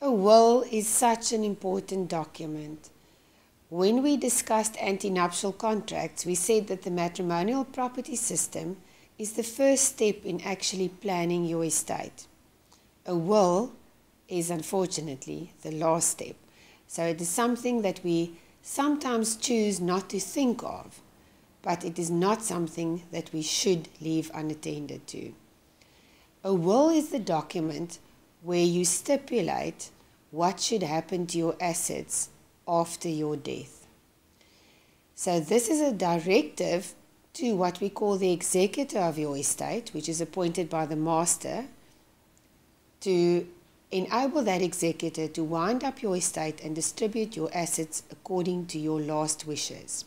A will is such an important document. When we discussed antenuptial contracts, we said that the matrimonial property system is the first step in actually planning your estate. A will is unfortunately the last step. So it is something that we sometimes choose not to think of, but it is not something that we should leave unattended to. A will is the document where you stipulate what should happen to your assets after your death. So this is a directive to what we call the executor of your estate, which is appointed by the master, to enable that executor to wind up your estate and distribute your assets according to your last wishes.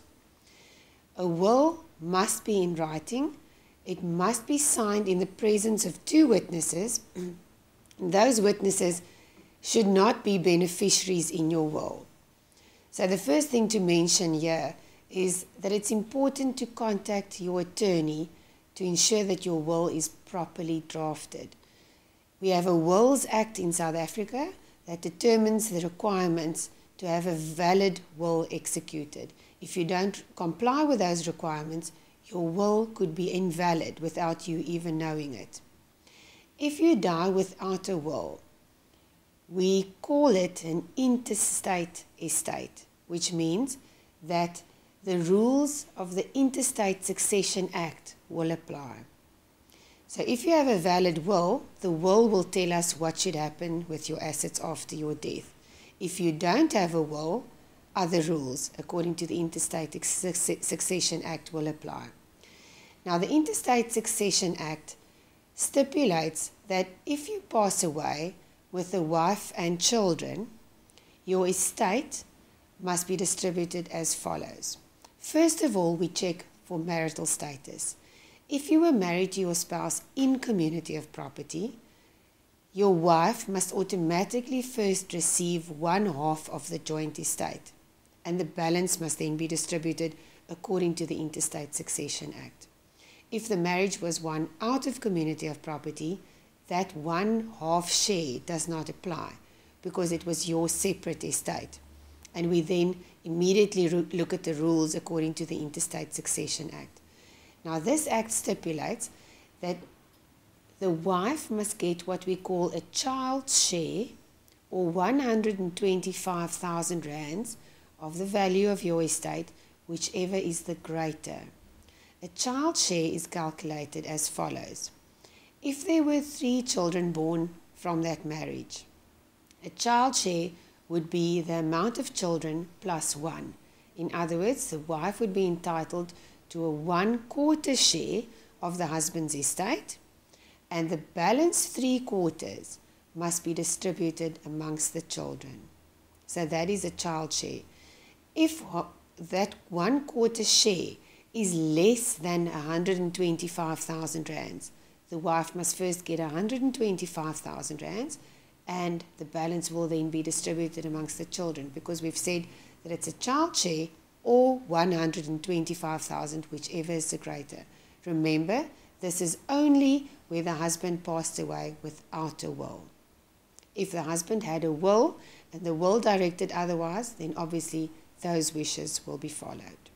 A will must be in writing. It must be signed in the presence of two witnesses. Those witnesses should not be beneficiaries in your will. So the first thing to mention here is that it's important to contact your attorney to ensure that your will is properly drafted. We have a Wills Act in South Africa that determines the requirements to have a valid will executed. If you don't comply with those requirements, your will could be invalid without you even knowing it. If you die without a will, we call it an intestate estate, which means that the rules of the Intestate Succession Act will apply. So if you have a valid will, the will will tell us what should happen with your assets after your death. If you don't have a will, other rules according to the Intestate Succession Act will apply. Now, the Intestate Succession Act stipulates that if you pass away with a wife and children, your estate must be distributed as follows. First of all, we check for marital status. If you were married to your spouse in community of property, your wife must automatically first receive 1/2 of the joint estate, and the balance must then be distributed according to the Intestate Succession Act. If the marriage was one out of community of property, that 1/2 share does not apply because it was your separate estate. And we then immediately look at the rules according to the Intestate Succession Act. Now, this act stipulates that the wife must get what we call a child's share, or 125,000 rands of the value of your estate, whichever is the greater. A child's share is calculated as follows. If there were 3 children born from that marriage, a child's share would be the amount of children plus 1. In other words, the wife would be entitled to a 1/4 share of the husband's estate, and the balance 3/4 must be distributed amongst the children. So that is a child share. If that 1/4 share is less than 125,000 rands, the wife must first get 125,000 rands, and the balance will then be distributed amongst the children, because we've said that it's a child share or 125,000, whichever is the greater. Remember, this is only where the husband passed away without a will. If the husband had a will and the will directed otherwise, then obviously those wishes will be followed.